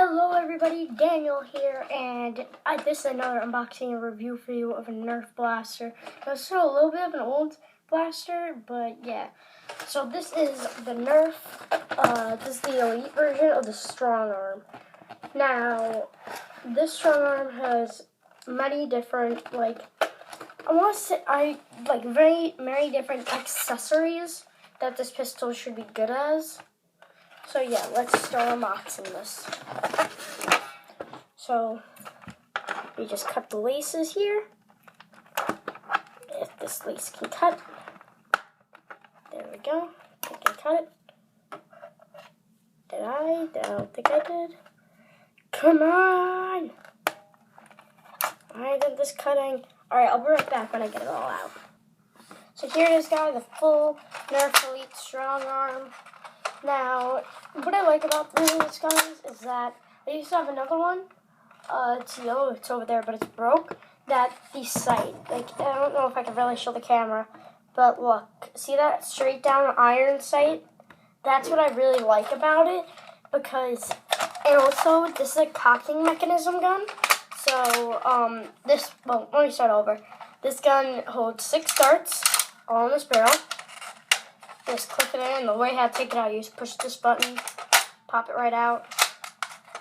Hello everybody, Daniel here, and this is another unboxing and review for you of a Nerf blaster. It's still a little bit of an old blaster, but yeah. So this is the Nerf, this is the Elite version of the Strong Arm. Now, this Strong Arm has many different, very different accessories that this pistol should be good as. So yeah, let's start unboxing this. So we just cut the laces here. If this lace can cut. There we go. I can cut it. Did I? I don't think I did. Come on! I did this cutting. Alright, I'll be right back when I get it all out. So here it is, guys, the full Nerf Elite Strong Arm. Now, what I like about these guys is that I used to have another one. It's yellow, it's over there, but it's broke. That the sight, I don't know if I can really show the camera, but look, see that straight down iron sight? That's what I really like about it, because, and also, this is a cocking mechanism gun. So, let me start over. This gun holds 6 darts, all in this barrel. Just click it in. The way how to take it out, you just push this button, pop it right out,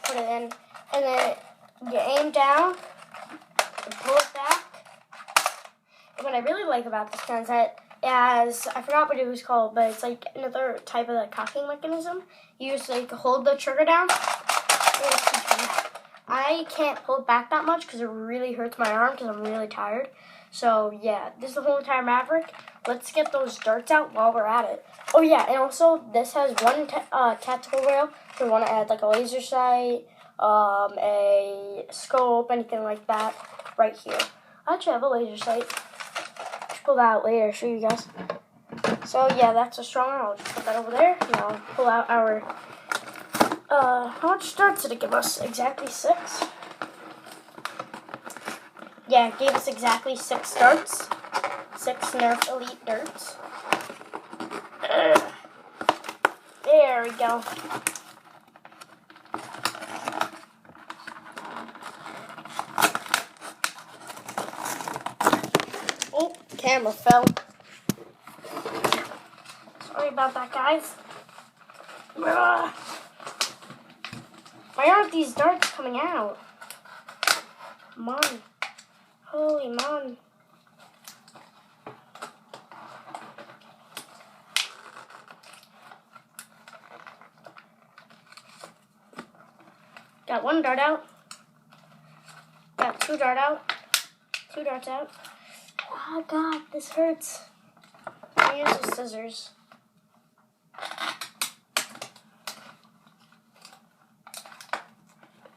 put it in, and then you aim down and pull it back. And what I really like about this gun is that it has, I forgot what it was called, but it's like another type of cocking mechanism. You just hold the trigger down. I can't pull it back that much because it really hurts my arm because I'm really tired. So yeah, this is the whole entire Maverick. Let's get those darts out while we're at it. Oh yeah, and also this has one tactical rail if you want to add a laser sight, a scope, anything like that right here. I actually have a laser sight. I'll pull that out later, show you guys. So yeah, that's a Strong Arm. I'll just put that over there. Now I'll pull out our, how much darts did it give us? Exactly 6? Yeah, it gave us exactly 6 darts. 6 Nerf Elite darts. There we go. Oh, camera fell. Sorry about that, guys. Why aren't these darts coming out? Come on. Holy man. Got 1 dart out. Got 2 dart out. 2 darts out. Oh god, this hurts. I use the scissors.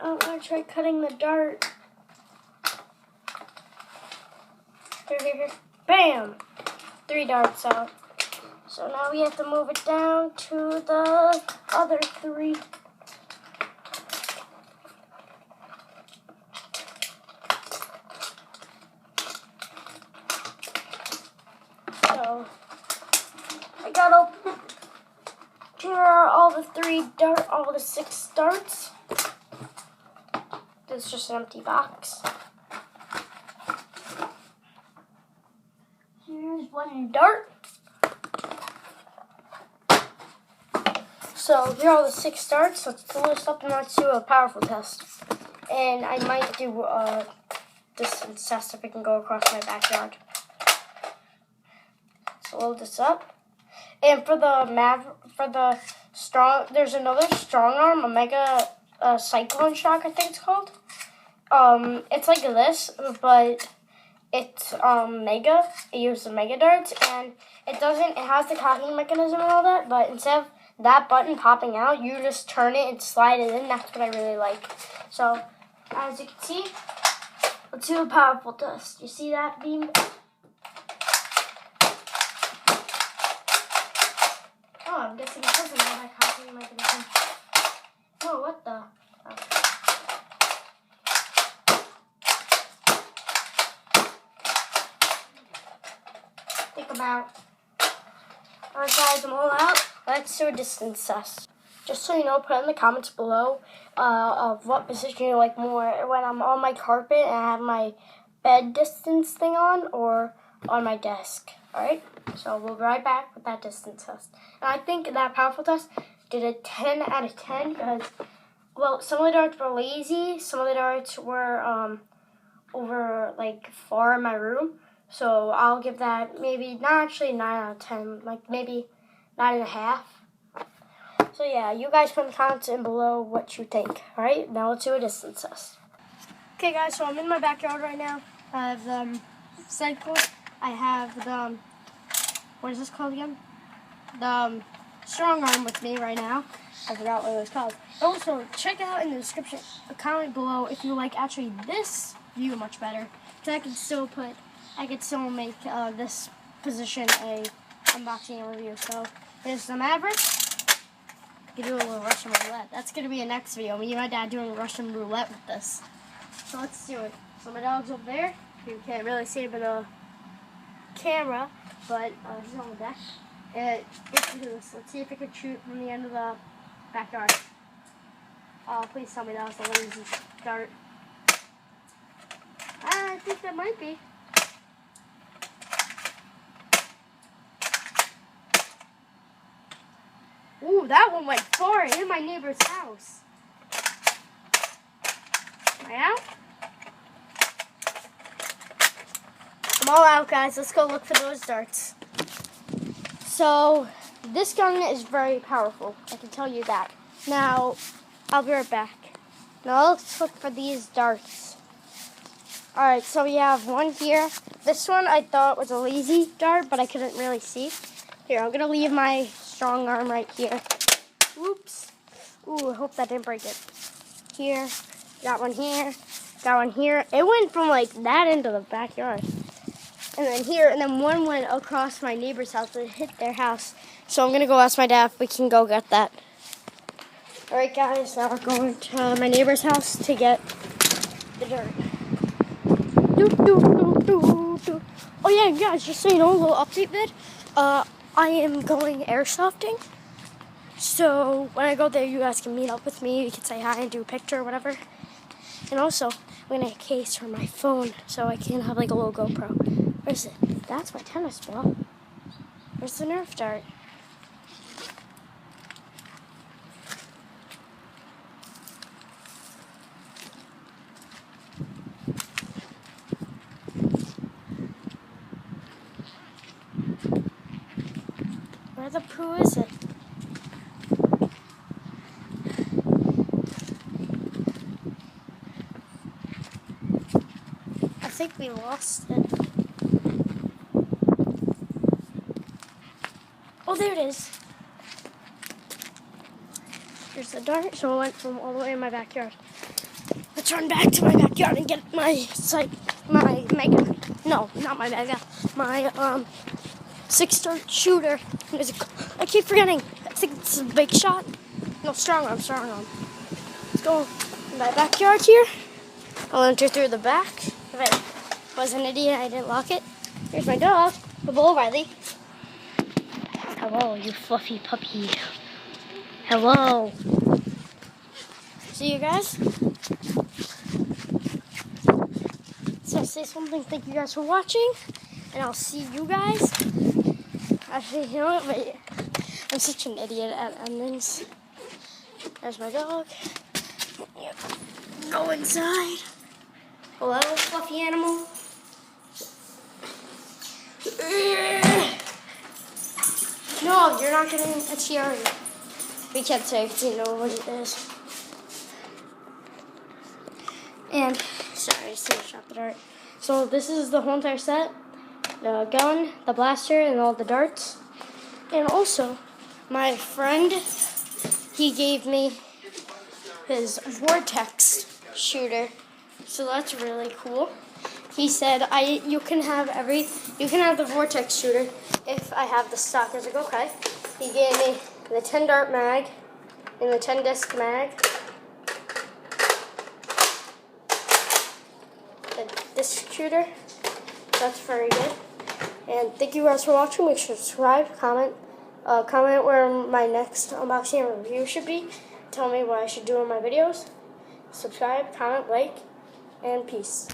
I want to try cutting the dart. Here. Bam! 3 darts out. So now we have to move it down to the other 3. So I gotta here are all the 6 darts. This is just an empty box. Here's 1 dart. So here are all the 6 darts. Let's pull this up and let's do a powerful test. And I might do a distance test if I can go across my backyard. So load this up. And for the strong, there's another Strong Arm, a Mega Cyclone Shock, I think it's called. It's like this, but it's mega. It uses the mega darts, and it has the cocking mechanism and all that, but instead of that button popping out, you just turn it and slide it in. That's what I really like. So, as you can see, let's do a powerful test. You see that beam? Oh, I'm guessing it doesn't have that cocking mechanism. Oh, what the? Oh. Take them out. Alright guys, I'm all out. Let's do a distance test. just so you know, put in the comments below of what position you like more, when I'm on my carpet and I have my bed distance thing on, or on my desk. Alright, so we'll be right back with that distance test. And I think that powerful test did a 10 out of 10 because, well, some of the darts were lazy, some of the darts were over like far in my room. So I'll give that maybe, not actually 9 out of 10, like maybe 9.5. So yeah, you guys put in the comments in below what you think. Alright, now let's do a distance test. Okay guys, so I'm in my backyard right now. I have the cycle. I have the, what is this called again? The strong arm with me right now. I forgot what it was called. Also, check out in the description, comment below if you like actually this view much better. Because I could still make this position a unboxing and review. So here's the Maverick. You can do a little Russian roulette. That's going to be a next video. Me and my dad doing Russian roulette with this. So let's do it. So my dog's over there. You can't really see it by the camera, but he's on the deck. Let's do this. Let's see if it can shoot from the end of the backyard. Please tell me that was a lazy dart. I think that might be. Ooh, that one went far in my neighbor's house. Am I out? I'm all out, guys. Let's go look for those darts. So, this gun is very powerful. I can tell you that. Now, I'll be right back. Now, let's look for these darts. Alright, so we have one here. This one I thought was a lazy dart, but I couldn't really see. Here, I'm going to leave my strong arm right here. Oops. Ooh, I hope that didn't break it. Here, got one here, got one here. It went from like that into the backyard. And then here, and then one went across my neighbor's house. It hit their house. So I'm going to go ask my dad if we can go get that. Alright guys, now we're going to my neighbor's house to get the dirt. Oh yeah, guys, just so you know, a little update vid. I am going airsofting. So when I go there, you guys can meet up with me. You can say hi and do a picture or whatever. And also, I'm going to get a case for my phone so I can have like a little GoPro. Where's it? That's my tennis ball. Where's the Nerf dart? Where the poo is it? I think we lost it. Oh, there it is. Here's the dart. So it went from all the way in my backyard. Let's run back to my backyard and get my mega. No, not my mega. My 6-dart shooter. I keep forgetting. I think it's a big shot. No, strong arm. Let's go in my backyard here. I'll enter through the back. If I was an idiot, I didn't lock it. Here's my dog, the bull Riley. Hello, you fluffy puppy. Hello. See you guys. So I'll say something. Thank you guys for watching, and I'll see you guys. Actually, you know what? Wait. I'm such an idiot at endings. There's my dog. Go inside. Hello, fluffy animal. No, you're not getting a cherry. We can't say because you know what it is. And, sorry, I just shot the dart. So this is the whole entire set. The gun, the blaster, and all the darts. And also, my friend, he gave me his Vortex shooter. So that's really cool. He said, you can have the Vortex shooter if I have the stock. I was like, okay. He gave me the 10 dart mag and the 10 disc mag. The disc shooter. That's very good. And thank you guys for watching. Make sure to subscribe, comment, Comment where my next unboxing and review should be. Tell me what I should do in my videos. Subscribe, comment, like, and peace.